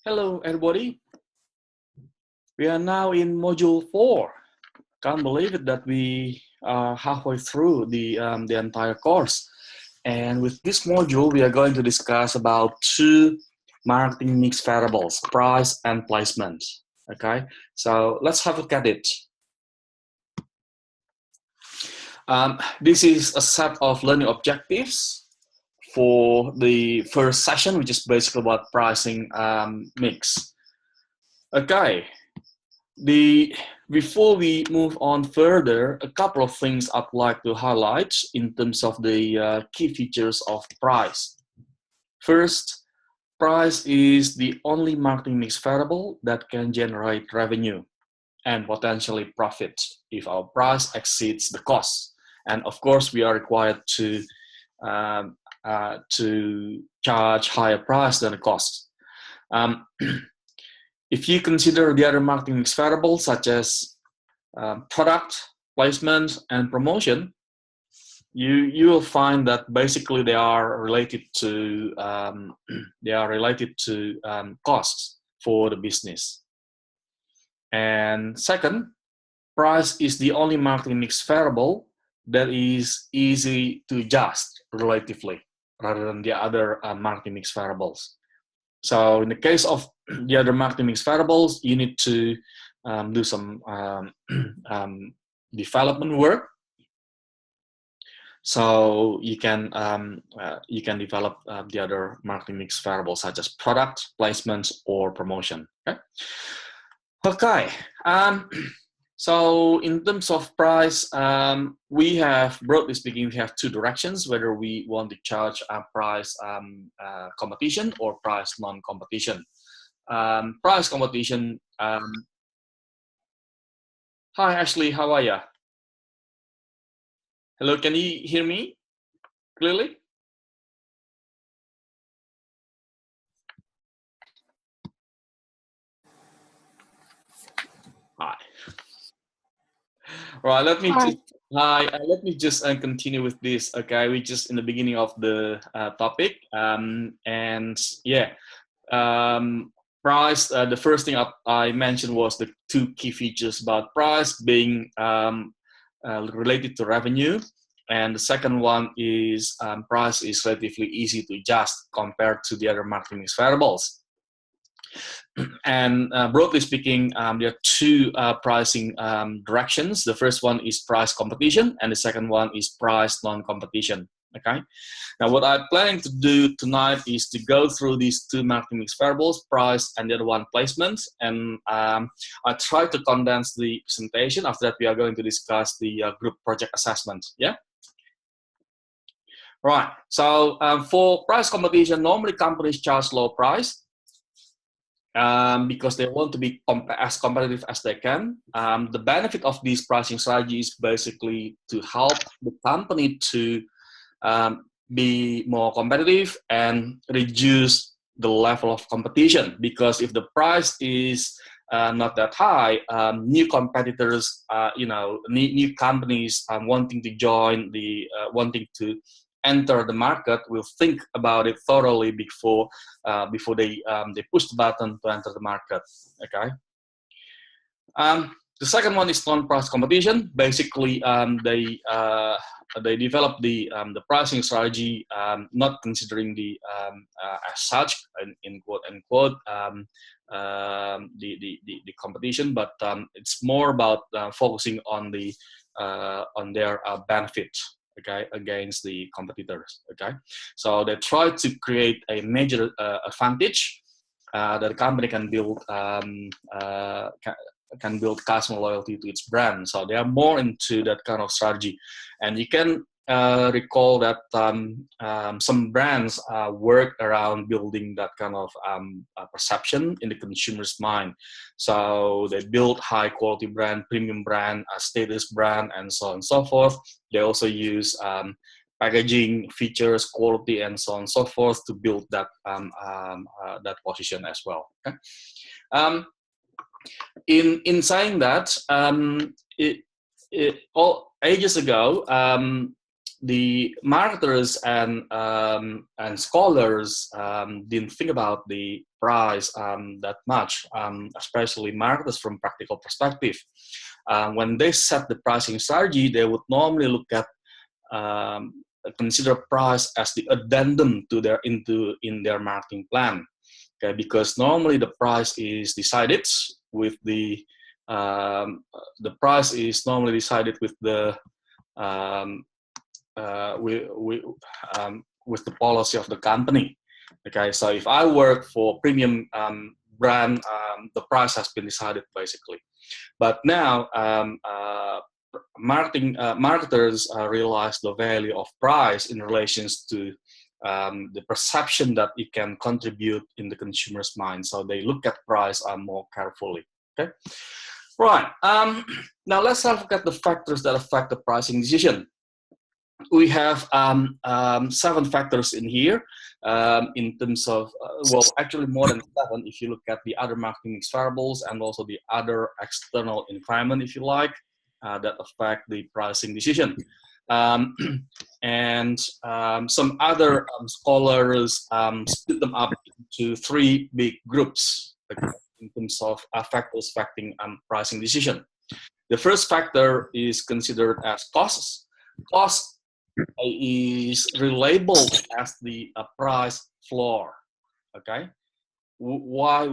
Hello, everybody. We are now in module 4. Can't believe it that we are halfway through the entire course. And with this module, we are going to discuss about two marketing mix variables, price and placement. Okay, so let's have a look at it. This is a set of learning objectives for the first session, which is basically about pricing mix. Okay. Before we move on further, a couple of things I'd like to highlight in terms of the key features of price. First, price is the only marketing mix variable that can generate revenue and potentially profit if our price exceeds the cost. And of course, we are required to charge higher price than the cost. If you consider the other marketing mix variables such as product, placement, and promotion, you will find that basically they are related to costs for the business. And second, price is the only marketing mix variable that is easy to adjust relatively, rather than the other marketing mix variables. So in the case of the other marketing mix variables, you need to do some development work. So you can develop the other marketing mix variables such as product, placement, or promotion. Okay. So in terms of price, we have, broadly speaking, we have two directions, whether we want to charge a price competition or price non-competition. Price competition. Hi, Ashley, how are you? Hello, can you hear me clearly? Hi. Right, let me just continue with this. Okay, we just in the beginning of the topic, and yeah, price. The first thing I mentioned was the two key features about price being related to revenue, and the second one is price is relatively easy to adjust compared to the other marketing mix variables. And broadly speaking, there are two pricing directions. The first one is price competition, and the second one is price non-competition. Okay. Now, what I'm planning to do tonight is to go through these two marketing mix variables, price and the other one, placement. And I try to condense the presentation. After that, we are going to discuss the group project assessment. Yeah. Right. So for price competition, normally companies charge low price. Because they want to be as competitive as they can. The benefit of this pricing strategy is basically to help the company to be more competitive and reduce the level of competition. Because if the price is not that high, new competitors, new companies wanting to join wanting to enter the market will think about it thoroughly before they push the button to enter the market. Okay. The second one is non-price competition. Basically, they develop the pricing strategy, not considering the as such in quote unquote the competition, but it's more about focusing on their benefit. Okay, against the competitors. Okay, so they try to create a major advantage that the company can build customer loyalty to its brand. So they are more into that kind of strategy, and you can recall that some brands work around building that kind of perception in the consumer's mind. So they build high quality brand, premium brand, status brand, and so on and so forth. They also use packaging features, quality, and so on and so forth to build that that position as well. Okay? In saying that, all ages ago, the marketers and scholars didn't think about the price that much, especially marketers from practical perspective. When they set the pricing strategy, they would normally look at consider price as the addendum to their in their marketing plan. Okay, because normally the price is decided with the price is normally decided with the with the policy of the company. Okay, so if I work for premium brand, the price has been decided basically. But now marketers realize the value of price in relation to the perception that it can contribute in the consumer's mind. So they look at price more carefully. Okay, right. Now let's have a look at the factors that affect the pricing decision. We have 7 factors in here in terms of, well, actually more than 7 if you look at the other marketing mix variables and also the other external environment, if you like, that affect the pricing decision. And some other scholars split them up into 3 big groups in terms of factors affecting pricing decision. The first factor is considered as costs. Cost is relabeled as the price floor. Okay, why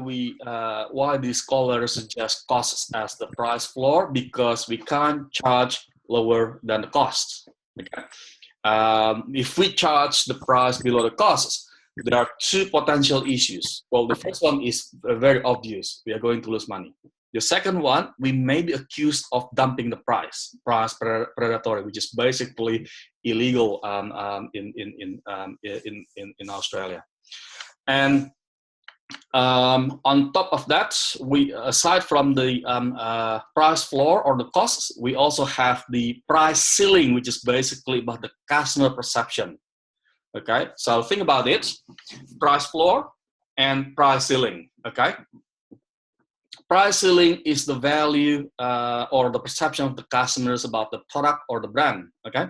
these scholars suggest costs as the price floor? Because we can't charge lower than the costs. Okay, if we charge the price below the costs, there are 2 potential issues. Well, the first one is very obvious: we are going to lose money. The second one, we may be accused of dumping the price predatory, which is basically illegal in Australia. And on top of that, we, aside from the price floor or the costs, we also have the price ceiling, which is basically about the customer perception. Okay, so think about it: price floor and price ceiling. Okay. Price ceiling is the value or the perception of the customers about the product or the brand. Okay,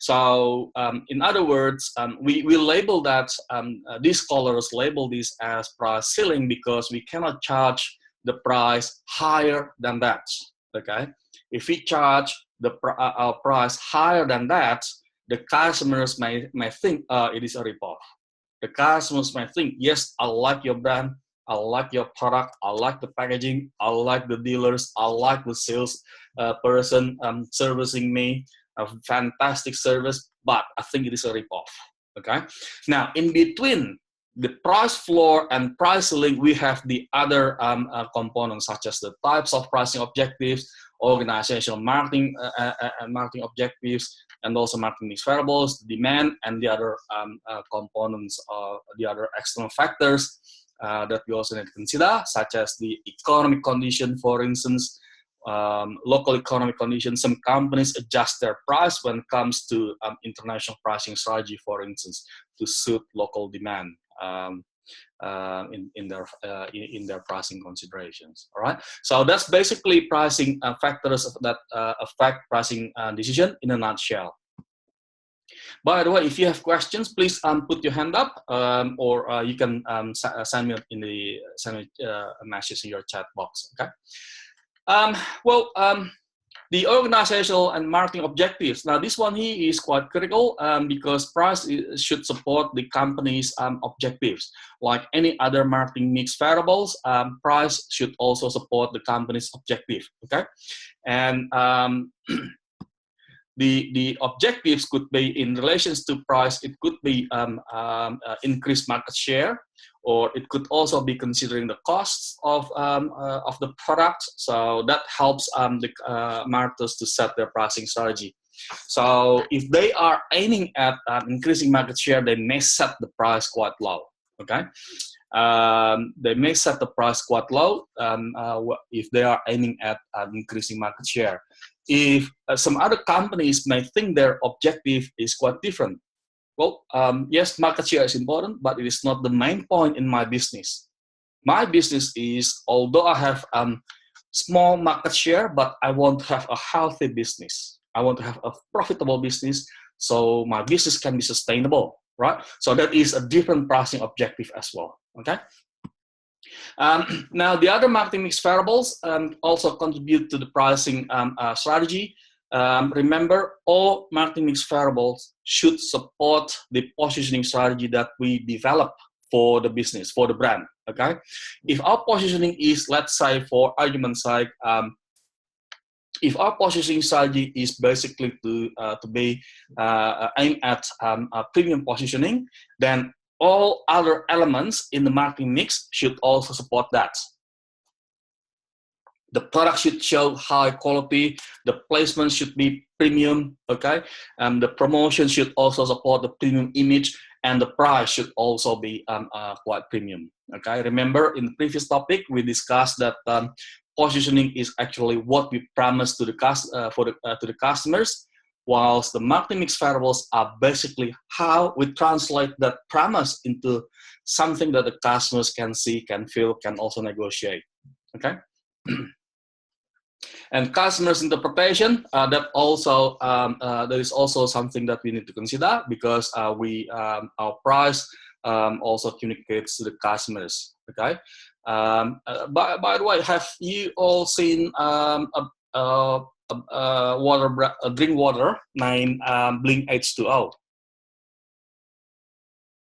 so in other words, we label that, these scholars label this as price ceiling because we cannot charge the price higher than that. Okay, if we charge our price higher than that, the customers may think it is a ripoff. The customers may think, yes, I like your brand, I like your product, I like the packaging, I like the dealers, I like the sales person servicing me, a fantastic service, but I think it is a ripoff. Okay. Now, in between the price floor and price ceiling, we have the other components such as the types of pricing objectives, organizational marketing and marketing objectives, and also marketing mix variables, demand, and the other components of the other external factors that we also need to consider, such as the economic condition, for instance, local economic conditions. Some companies adjust their price when it comes to international pricing strategy, for instance, to suit local demand in their pricing considerations. All right, so that's basically pricing factors that affect pricing decision in a nutshell. By the way, if you have questions, please put your hand up, or you can send me a message in your chat box. Okay. The organizational and marketing objectives. Now, this one here is quite critical because price should support the company's objectives. Like any other marketing mix variables, price should also support the company's objective. Okay, and the objectives could be in relation to price. It could be increased market share, or it could also be considering the costs of the product. So that helps the marketers to set their pricing strategy. So if they are aiming at increasing market share, they may set the price quite low. Okay, they may set the price quite low if they are aiming at increasing market share. If some other companies may think their objective is quite different. Well, yes, market share is important, but it is not the main point in my business. My business is, although I have small market share, but I want to have a healthy business. I want to have a profitable business, so my business can be sustainable, right? So that is a different pricing objective as well, okay? Now, the other marketing mix variables also contribute to the pricing strategy. Remember, all marketing mix variables should support the positioning strategy that we develop for the business, for the brand. Okay, if our positioning is, let's say, for argument's sake, if our positioning strategy is basically to be aimed at premium positioning, then all other elements in the marketing mix should also support that. The product should show high quality, the placement should be premium, okay? The promotion should also support the premium image, and the price should also be quite premium, okay? Remember, in the previous topic, we discussed that positioning is actually what we promise to the to the customers, whilst the marketing mix variables are basically how we translate that promise into something that the customers can see, can feel, can also negotiate, okay? And customers' interpretation, that is also something that we need to consider, because our price also communicates to the customers. Okay. By the way, have you all seen a drink water named Blink H2O?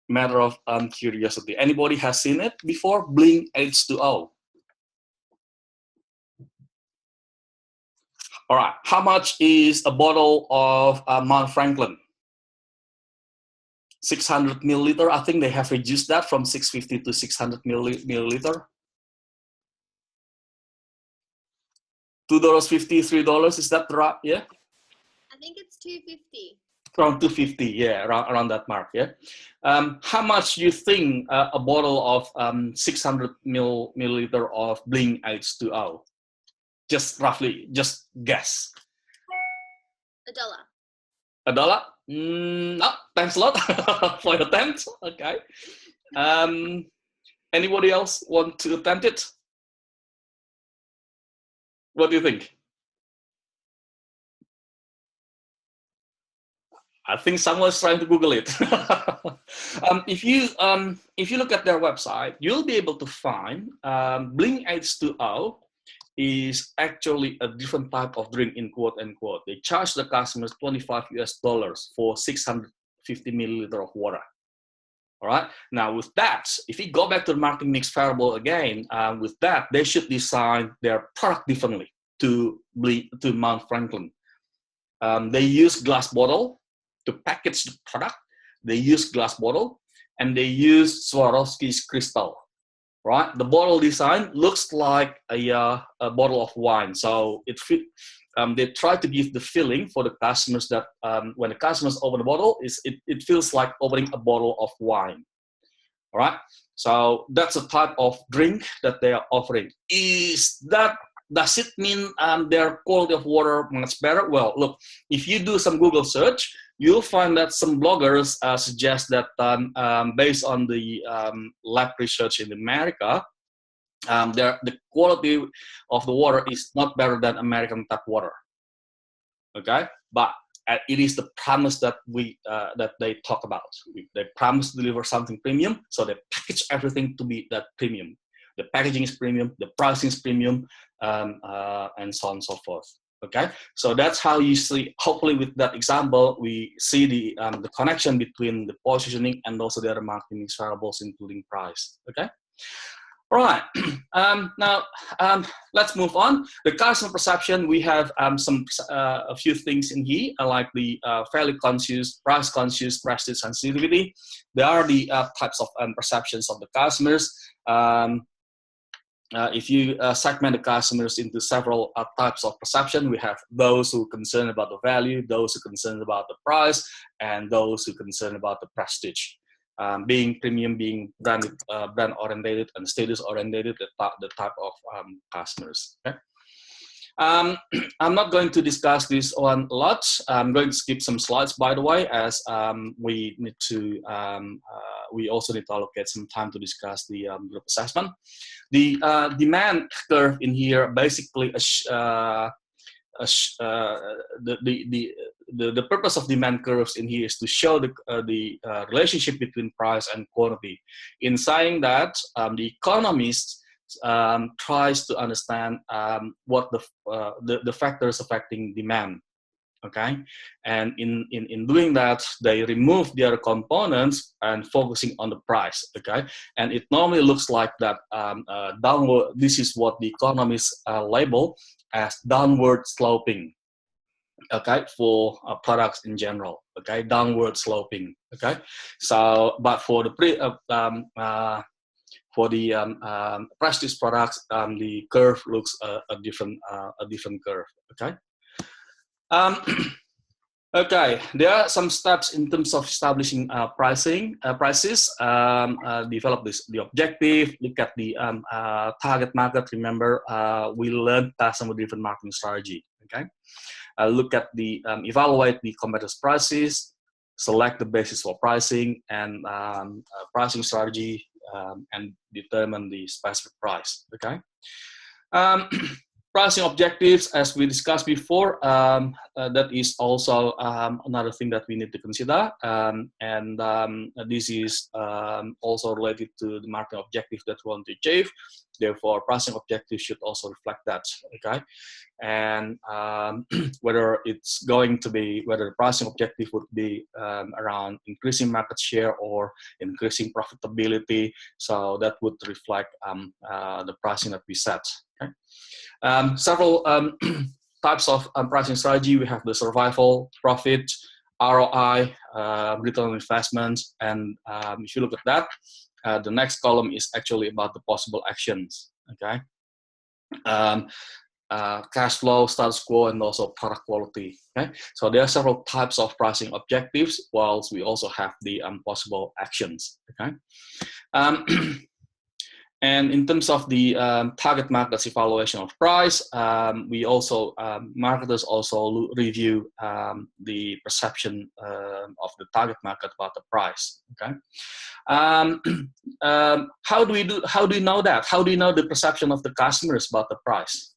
Matter of curiosity. Anybody has seen it before? Blink H2O. All right, how much is a bottle of Mount Franklin? 600 milliliter. I think they have reduced that from 650 to 600 milliliter. $2.50, $3, is that right? Yeah? I think it's $2.50. Around $2.50, yeah, around that mark, yeah. How much do you think a bottle of 600 milliliter of Blink H2O? Just roughly, just guess. $1. $1? No, thanks a lot for your attempt. Okay. Anybody else want to attempt it? What do you think? I think someone's trying to Google it. If you look at their website, you'll be able to find Blink H2O is actually a different type of drink, in quote unquote. They charge the customers $25 for 650 milliliter of water. All right. Now with that, if you go back to the marketing mix variable again, with that, they should design their product differently to Mount Franklin. They use glass bottle to package the product. They use glass bottle, and they use Swarovski's crystal. Right, the bottle design looks like a bottle of wine. So they try to give the feeling for the customers that when the customers open the bottle, it feels like opening a bottle of wine. All right, so that's a type of drink that they are offering. Does it mean their quality of water much better? Well, look, if you do some Google search, you'll find that some bloggers suggest that based on the lab research in America, the quality of the water is not better than American tap water. Okay, but it is the promise that they talk about. They promise to deliver something premium, so they package everything to be that premium. The packaging is premium, the pricing is premium, and so on and so forth. Okay, so that's how you see. Hopefully, with that example, we see the connection between the positioning and also the other marketing variables, including price. Okay, all right. Now let's move on. The customer perception. We have a few things in here, like the value conscious, price conscious, prestige sensitivity. There are the types of perceptions of the customers. If you segment the customers into several types of perception, we have those who are concerned about the value, those who are concerned about the price, and those who are concerned about the prestige. Being premium, being brand orientated, and status orientated, the type of customers. Okay? I'm not going to discuss this one a lot. I'm going to skip some slides, by the way, as we need to. We also need to allocate some time to discuss the group assessment. The demand curve in here basically the purpose of demand curves in here is to show the relationship between price and quantity. In saying that, the economists tries to understand what the factors affecting demand. Okay, and in doing that, they remove the other components and focusing on the price. Okay, and it normally looks like that downward. This is what the economists label as downward sloping. Okay, for products in general. Okay, downward sloping. Okay, so but for the prestige products, the curve looks a different curve. Okay. Um, Okay, there are some steps in terms of establishing prices. Develop the objective, look at the target market. Remember, we learned customer-driven marketing strategy. Okay, look at evaluate the competitors' prices, select the basis for pricing and pricing strategy, and determine the specific price. Okay. Pricing objectives, as we discussed before, that is also another thing that we need to consider. This is also related to the marketing objective that we want to achieve. Therefore, pricing objectives should also reflect that. Okay, and whether the pricing objective would be around increasing market share or increasing profitability. So that would reflect the pricing that we set. Okay. Several types of pricing strategy. We have the survival, profit, ROI, return on investment, and if you look at that, the next column is actually about the possible actions. Okay, cash flow, status quo, and also product quality. Okay, so there are several types of pricing objectives, whilst we also have the possible actions. Okay. And in terms of the target markets evaluation of price, we also marketers also review the perception of the target market about the price. Okay, how do you know that? How do you know the perception of the customers about the price?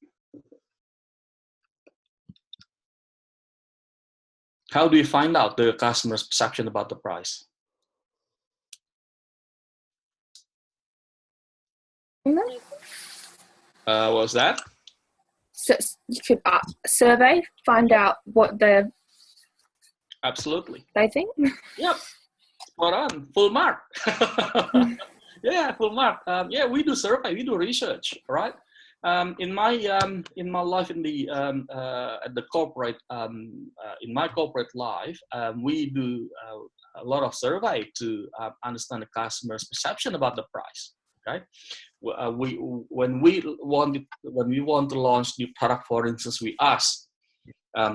How do you find out the customer's perception about the price? What was that? So you could survey, find out what Absolutely. they think. Yep, spot on, full mark. Yeah, full mark. Yeah, we do survey, we do research, right? In my life at the corporate in my corporate life, we do a lot of survey to understand the customer's perception about the price. Okay, when we want to launch new product, for instance, we ask,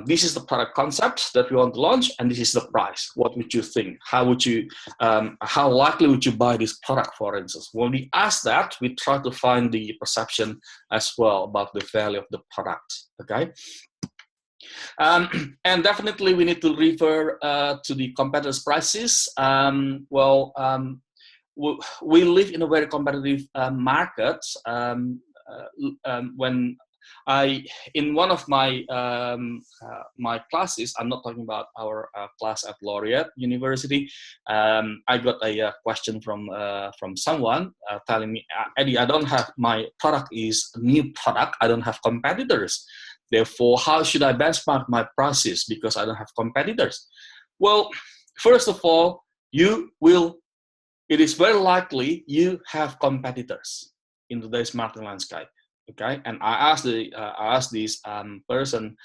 this is the product concept that we want to launch, and this is the price. What would you think? How likely would you buy this product, for instance? When we ask that, we try to find the perception as well about the value of the product. Okay. And definitely we need to refer to the competitors' prices. We live in a very competitive market. When in one of my my classes, I'm not talking about our class at Laureate University, I got a question from someone telling me, Eddie, I don't have, my product is a new product, I don't have competitors. Therefore, how should I benchmark my prices because I don't have competitors? Well, first of all, it is very likely you have competitors in today's marketing landscape. Okay, and I asked this person,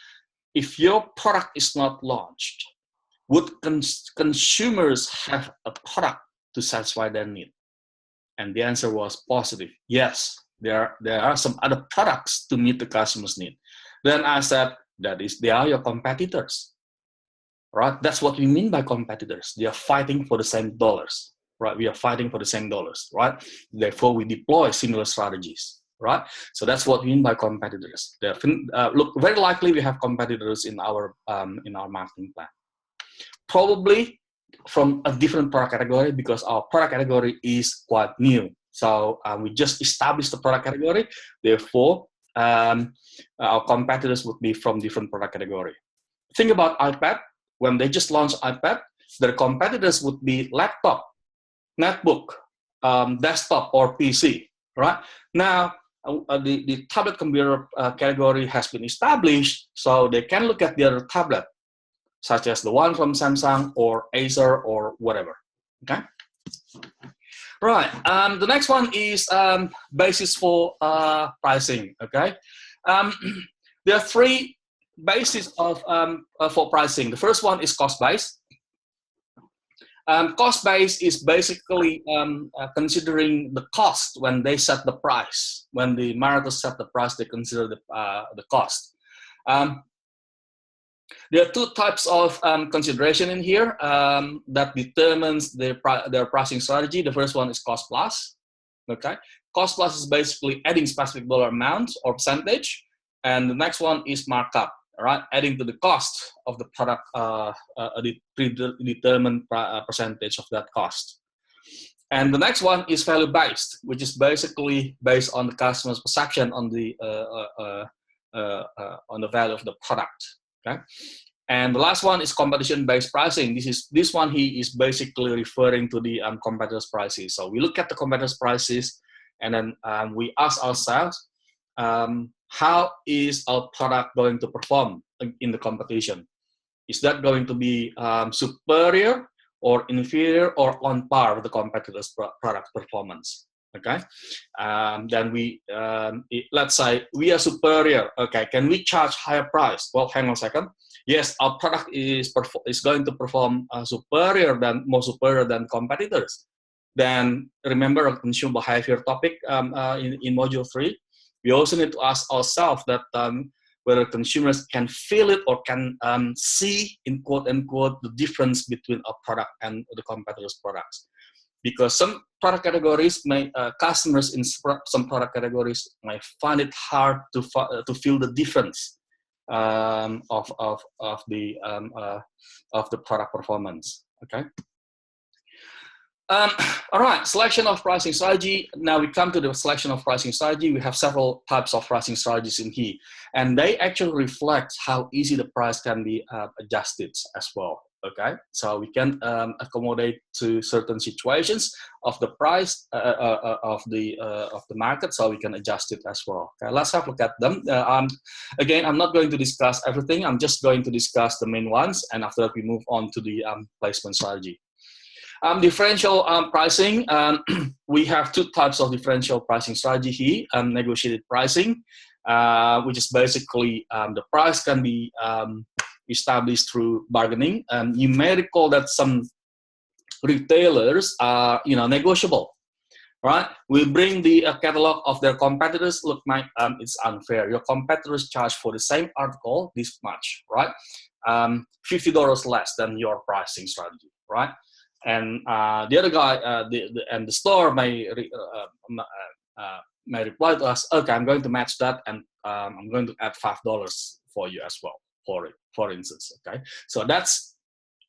if your product is not launched, would consumers have a product to satisfy their need? And the answer was positive. Yes, there are some other products to meet the customer's need. Then I said, they are your competitors, right? That's what we mean by competitors. They are fighting for the same dollars, right? We are fighting for the same dollars, right? Therefore, we deploy similar strategies, right? So that's what we mean by competitors. Look, very likely we have competitors in our marketing plan. Probably from a different product category because our product category is quite new. So we just established the product category. Therefore, our competitors would be from different product category. Think about iPad. When they just launched iPad, their competitors would be laptop, netbook, desktop, or PC, right? Now, the tablet computer category has been established, so they can look at the other tablet, such as the one from Samsung or Acer or whatever. Okay. Right. The next one is basis for pricing. Okay. There are three bases of for pricing. The first one is cost base. Cost base is basically considering the cost when they set the price. When the marketers set the price, they consider the cost. There are two types of consideration in here that determines their pricing strategy. The first one is cost plus. Okay, cost plus is basically adding specific dollar amount or percentage, and the next one is markup. All right, adding to the cost of the product a predetermined percentage of that cost. And the next one is value based, which is basically based on the customer's perception on the value of the product. Okay, and the last one is competition based pricing. This one he is basically referring to the competitors' prices. So we look at the competitors' prices, and then we ask ourselves, how is our product going to perform in the competition? Is that going to be superior or inferior or on par with the competitor's product performance? Okay, then let's say we are superior. Okay, can we charge higher price? Well, hang on a second. Yes, our product is going to perform more superior than competitors. Then remember a consumer behavior topic in module 3. We also need to ask ourselves that whether consumers can feel it or can see, in quote unquote, the difference between a product and the competitors' products. Because some product categories customers in some product categories might find it hard to feel the difference of the product performance. Okay. All right, selection of pricing strategy. Now we come to the selection of pricing strategy. We have several types of pricing strategies in here, and they actually reflect how easy the price can be adjusted as well. Okay, so we can accommodate to certain situations of the price of the market, so we can adjust it as well. Okay, let's have a look at them. Again, I'm not going to discuss everything. I'm just going to discuss the main ones, and after that we move on to the placement strategy. Differential pricing, we have two types of differential pricing strategy here. Negotiated pricing, which is basically the price can be established through bargaining. You may recall that some retailers are negotiable, right? We bring the catalog of their competitors. Look, Mike, it's unfair. Your competitors charge for the same article this much, right? $50 less than your pricing strategy, right? And the other guy, the store may reply to us, okay, I'm going to match that, and I'm going to add $5 for you as well, for instance. Okay, so that's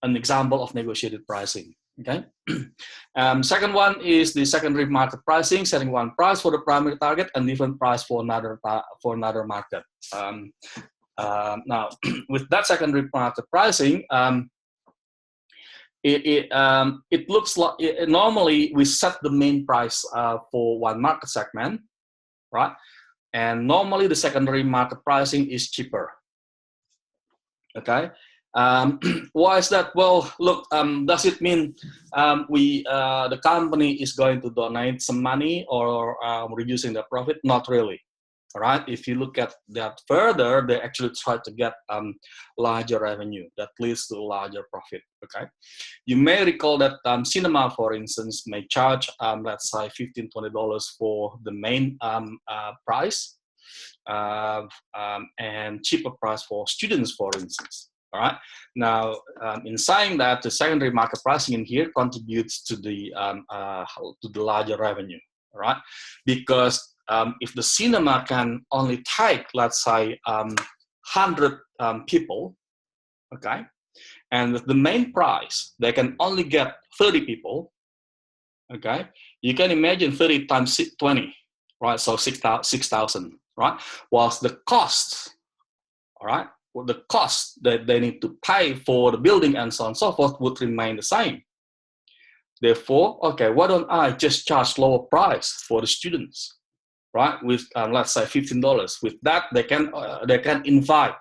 an example of negotiated pricing. Okay, second one is the secondary market pricing, setting one price for the primary target and different price for another market. Now, with that secondary market pricing, it looks like normally we set the main price for one market segment, right? And normally the secondary market pricing is cheaper. Okay, why is that? Well, look, does it mean the company is going to donate some money or reducing their profit? Not really. All right, if you look at that further, they actually try to get larger revenue that leads to larger profit. Okay, you may recall that cinema, for instance, may charge let's say $15-20 for the main price, and cheaper price for students, for instance. All right. Now, in saying that, the secondary market pricing in here contributes to the larger revenue. All right, because if the cinema can only take, let's say, 100 people, okay, and with the main price, they can only get 30 people, okay, you can imagine 30 times 20, right, so 6,000, right, whilst the cost, all right, the cost that they need to pay for the building and so on and so forth would remain the same. Therefore, okay, why don't I just charge lower price for the students? right? With let's say $15. With that, they can invite,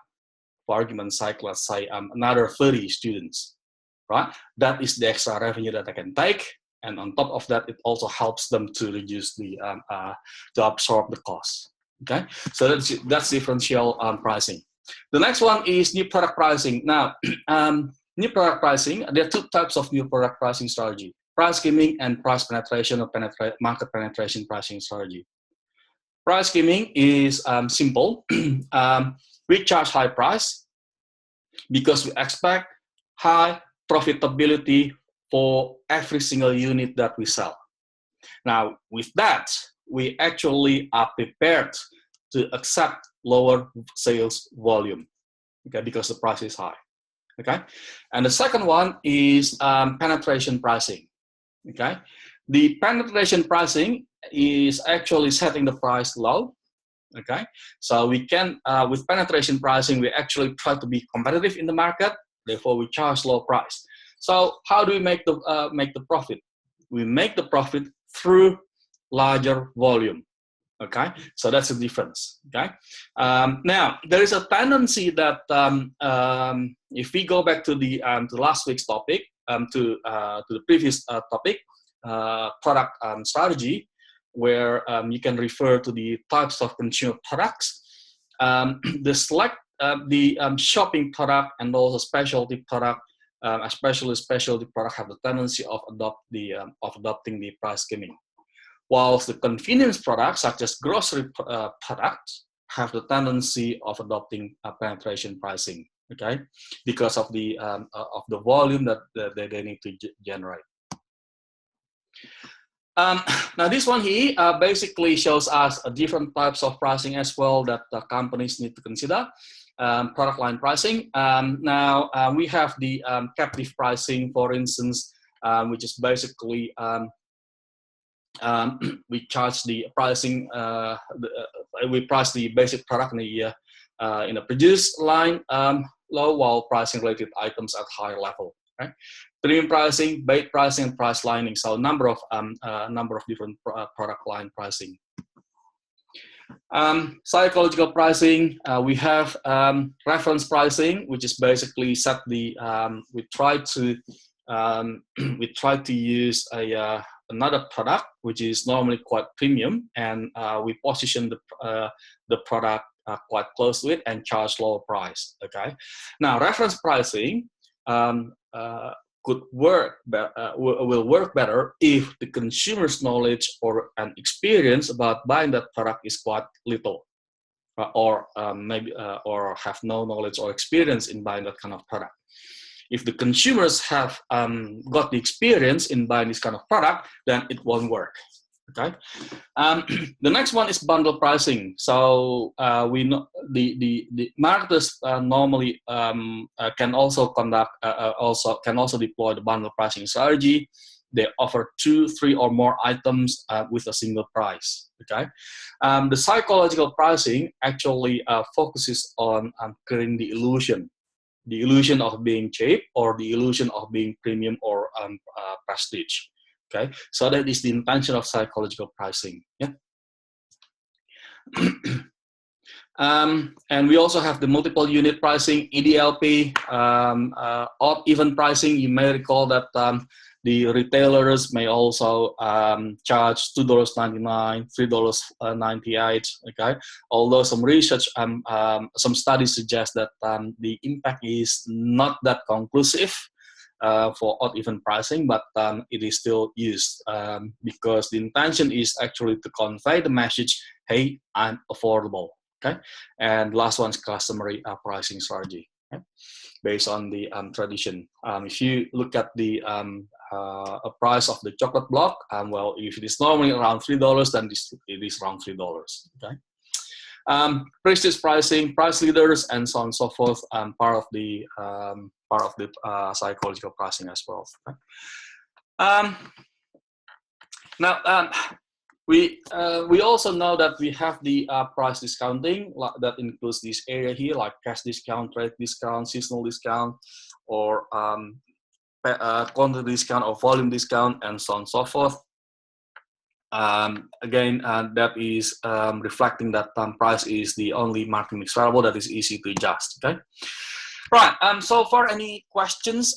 for argument's sake, let's say another 30 students, right? That is the extra revenue that they can take, and on top of that, it also helps them to reduce the to absorb the cost. Okay, so that's differential pricing. The next one is new product pricing. Now, new product pricing, there are two types of new product pricing strategy: price skimming and price penetration or market penetration pricing strategy. Price skimming is simple. We charge high price because we expect high profitability for every single unit that we sell. Now, with that, we actually are prepared to accept lower sales volume, okay, because the price is high, okay? And the second one is penetration pricing, okay? The penetration pricing is actually setting the price low, okay? So we can, with penetration pricing, we actually try to be competitive in the market, therefore we charge low price. So how do we make the profit? We make the profit through larger volume, okay? So that's the difference, okay? Now, there is a tendency that if we go back to the to last week's topic, to the previous topic, product strategy, where you can refer to the types of consumer products, the shopping product and also specialty product, especially specialty product, have the tendency of adopting the price skimming, whilst the convenience products such as grocery products have the tendency of adopting penetration pricing, okay, because of the volume that they need to generate. Now this one here basically shows us different types of pricing as well that companies need to consider. Product line pricing. Now we have the captive pricing, for instance, which is basically we charge the pricing. We price the basic product in a produced line low, while pricing related items at higher level. Right? Premium pricing, bait pricing, and price lining. So a number of different product line pricing. Psychological pricing. We have reference pricing, which is basically set the. We try to use another product which is normally quite premium, and we position the product quite close to it and charge lower price. Okay. Now reference pricing will work better if the consumer's knowledge or an experience about buying that product is quite little, or have no knowledge or experience in buying that kind of product. If the consumers have got the experience in buying this kind of product, then it won't work. Okay. The next one is bundle pricing. So we know the marketers normally can also deploy the bundle pricing strategy. They offer 2, 3, or more items with a single price. Okay. The psychological pricing actually focuses on creating the illusion of being cheap, or the illusion of being premium or prestige. Okay, so that is the intention of psychological pricing. Yeah. And we also have the multiple unit pricing, EDLP, odd even pricing. You may recall that the retailers may also charge $2.99, $3.98. Okay, although some research, some studies suggest that the impact is not that conclusive for odd even pricing, but it is still used because the intention is actually to convey the message, hey, I'm affordable. Okay, and last one's customary pricing strategy, okay? Based on the tradition. If you look at the price of the chocolate block, well, if it is normally around $3, then it is around $3. Okay. Prestige pricing, price leaders, and so on and so forth, part of the psychological pricing as well. Okay. Now, we also know that we have the price discounting that includes this area here, like cash discount, trade discount, seasonal discount, or quantity discount or volume discount, and so on and so forth. Again, that is reflecting that price is the only marketing mix variable that is easy to adjust. Okay, right. So far, any questions?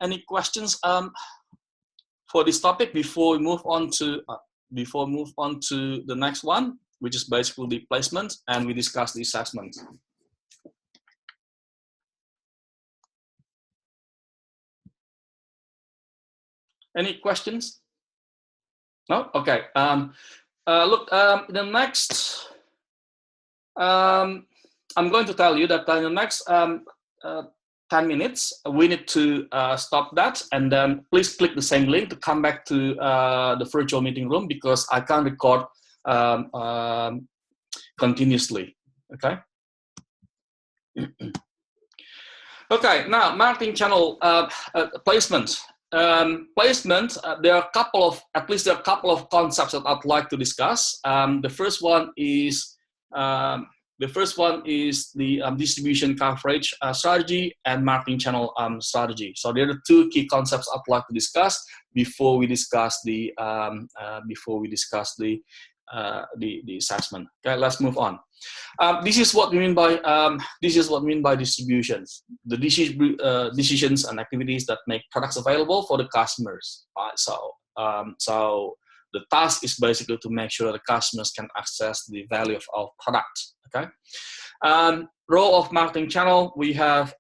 Any questions for this topic before we move on to the next one, which is basically the placement, and we discuss the assessment. Any questions? No? Okay. Look, the next, I'm going to tell you that in the next 10 minutes, we need to stop that, and then please click the same link to come back to the virtual meeting room, because I can't record continuously. Okay. Okay. Now, marketing channel placement. Placement. There are at least a couple of concepts that I'd like to discuss. The first one is the distribution coverage strategy and marketing channel strategy. So there are the two key concepts I'd like to discuss before we discuss the assessment. Okay, let's move on. This is what we mean by distributions. The decisions and activities that make products available for the customers. So the task is basically to make sure the customers can access the value of our product. Okay. Role of marketing channel. We have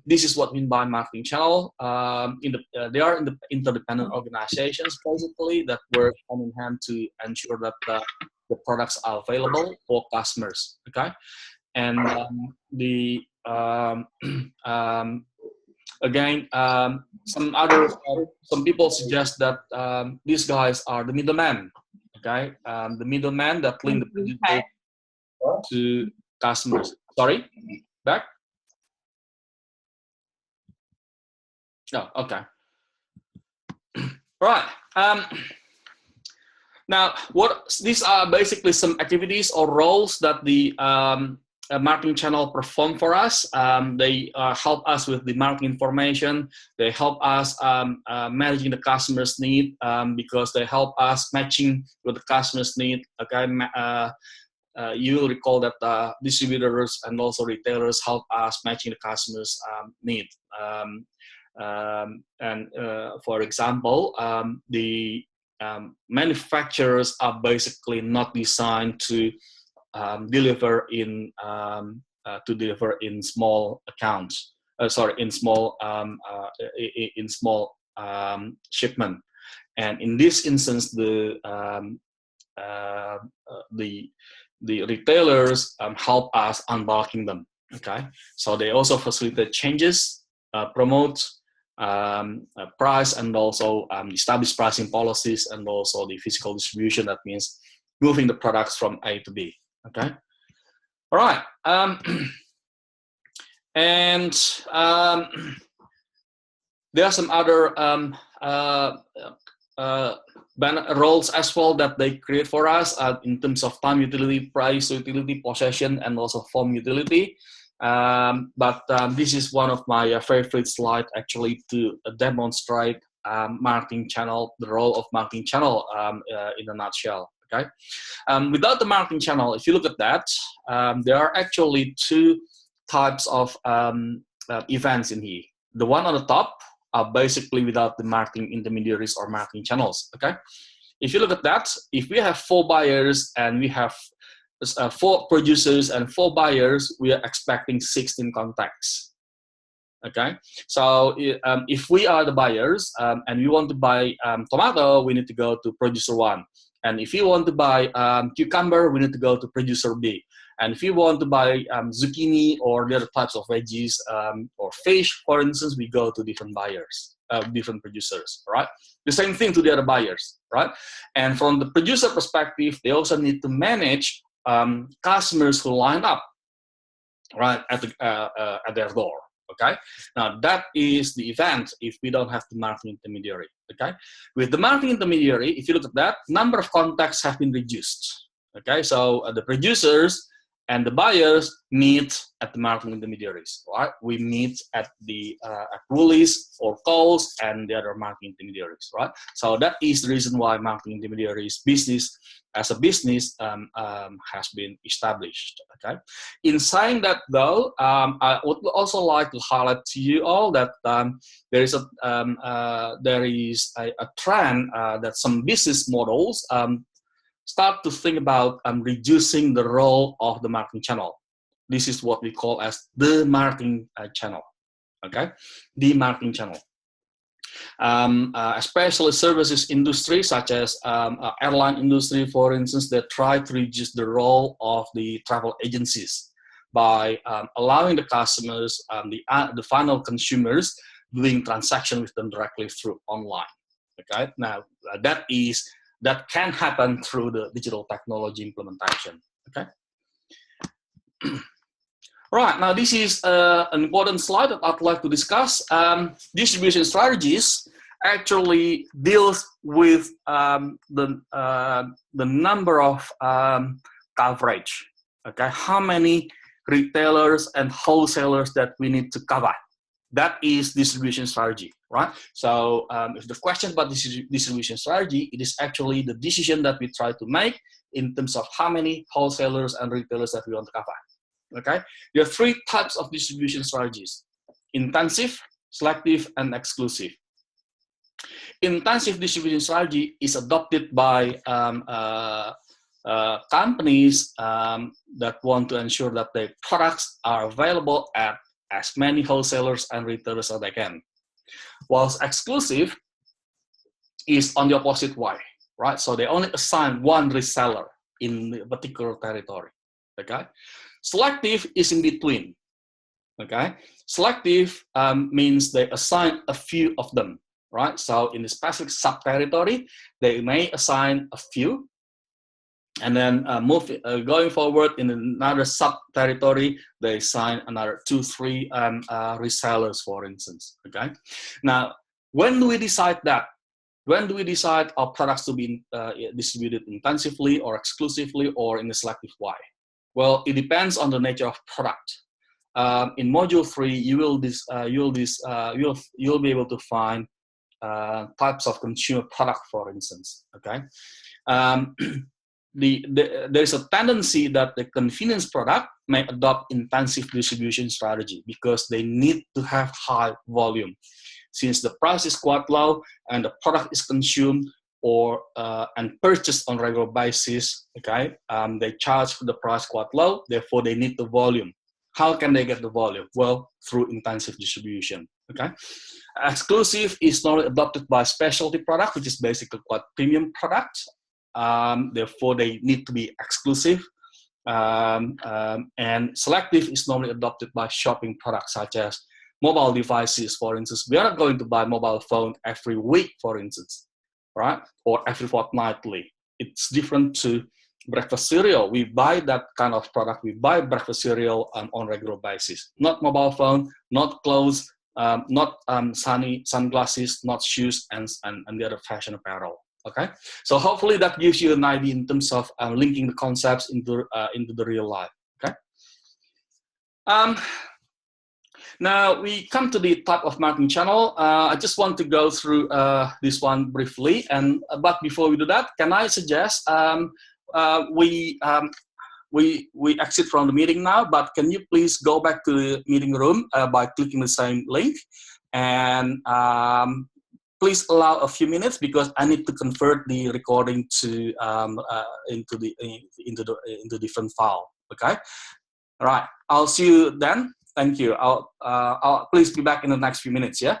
this is what we mean by marketing channel. They are in the interdependent organizations basically that work hand in hand to ensure that the products are available for customers. Okay, and again, some people suggest that these guys are the middlemen. Okay, the middleman that link the digital to customers. Sorry, back. Oh, okay. Right. Now, these are basically some activities or roles that the marketing channel perform for us. They help us with the marketing information. They help us managing the customer's need because they help us matching with the customer's need. Okay, you will recall that distributors and also retailers help us matching the customer's need. For example, the manufacturers are basically not designed to deliver in small accounts. In small shipment. And in this instance, the retailers help us unbulking them. Okay, so they also facilitate changes, promote price, and also establish pricing policies, and also the physical distribution. That means moving the products from A to B. Okay, all right. There are some other roles as well that they create for us in terms of time utility, price utility, possession, and also form utility. But this is one of my favorite slides actually to demonstrate marketing channel, the role of marketing channel in a nutshell. Okay, without the marketing channel, if you look at that, there are actually two types of events in here. The one on the top are basically without the marketing intermediaries or marketing channels. Okay, if you look at that, if we have 4 buyers and we have 4 producers and 4 buyers, we are expecting 16 contacts. Okay, so if we are the buyers and we want to buy tomato, we need to go to producer 1. And if you want to buy cucumber, we need to go to producer B. And if you want to buy zucchini or the other types of veggies or fish, for instance, we go to different buyers, different producers, right? The same thing to the other buyers, right? And from the producer perspective, they also need to manage customers who line up, right, at their door. Okay, now that is the event if we don't have the marketing intermediary. Okay, with the marketing intermediary, if you look at that, number of contacts have been reduced. Okay, so the producers and the buyers meet at the marketing intermediaries, right? We meet at the at Woolies or Coles and the other marketing intermediaries, right? So that is the reason why marketing intermediaries business as a business has been established. Okay. In saying that, though, I would also like to highlight to you all that there is a trend that some business models start to think about reducing the role of the marketing channel. This is what we call as the marketing channel. Okay, the marketing channel. Especially services industry such as airline industry, for instance, they try to reduce the role of the travel agencies by allowing the customers, the final consumers, doing transaction with them directly through online. Okay, now that can happen through the digital technology implementation. Okay. Right, now this is an important slide that I'd like to discuss. Distribution strategies actually deals with the number of coverage. Okay, how many retailers and wholesalers that we need to cover. That is distribution strategy, right? So if the question about distribution strategy, it is actually the decision that we try to make in terms of how many wholesalers and retailers that we want to cover. Okay, there are three types of distribution strategies: intensive, selective, and exclusive. Intensive distribution strategy is adopted by companies that want to ensure that their products are available at as many wholesalers and retailers as they can. Whilst exclusive is on the opposite way, right? So they only assign one reseller in a particular territory. Okay. Selective is in between, okay? Selective means they assign a few of them, right? So in a specific sub-territory, they may assign a few, and then going forward in another sub-territory, they assign another 2-3 resellers, for instance, okay? Now, when do we decide that? When do we decide our products to be distributed intensively or exclusively or in a selective way? Well, it depends on the nature of product. In module 3, you'll be able to find types of consumer product, for instance. Okay, there's a tendency that the convenience product may adopt intensive distribution strategy because they need to have high volume, since the price is quite low and the product is consumed or and purchased on regular basis. Okay, they charge the price quite low, therefore they need the volume. How can they get the volume? Well, through intensive distribution. Okay, exclusive is normally adopted by specialty product, which is basically quite premium product. Therefore, they need to be exclusive. And selective is normally adopted by shopping products such as mobile devices, for instance. We are not going to buy mobile phone every week, for instance, right? Or every fortnightly. It's different to breakfast cereal. We buy that kind of product. We buy breakfast cereal on regular basis. Not mobile phone, not clothes, not sunglasses, not shoes, and the other fashion apparel. Okay, so hopefully that gives you an idea in terms of linking the concepts into the real life. Okay. Now we come to the type of marketing channel. I just want to go through this one briefly, but before we do that, can I suggest we exit from the meeting now? But can you please go back to the meeting room by clicking the same link, and please allow a few minutes because I need to convert the recording to into different file. Okay. All right. I'll see you then. Thank you. I'll please be back in the next few minutes. Yeah.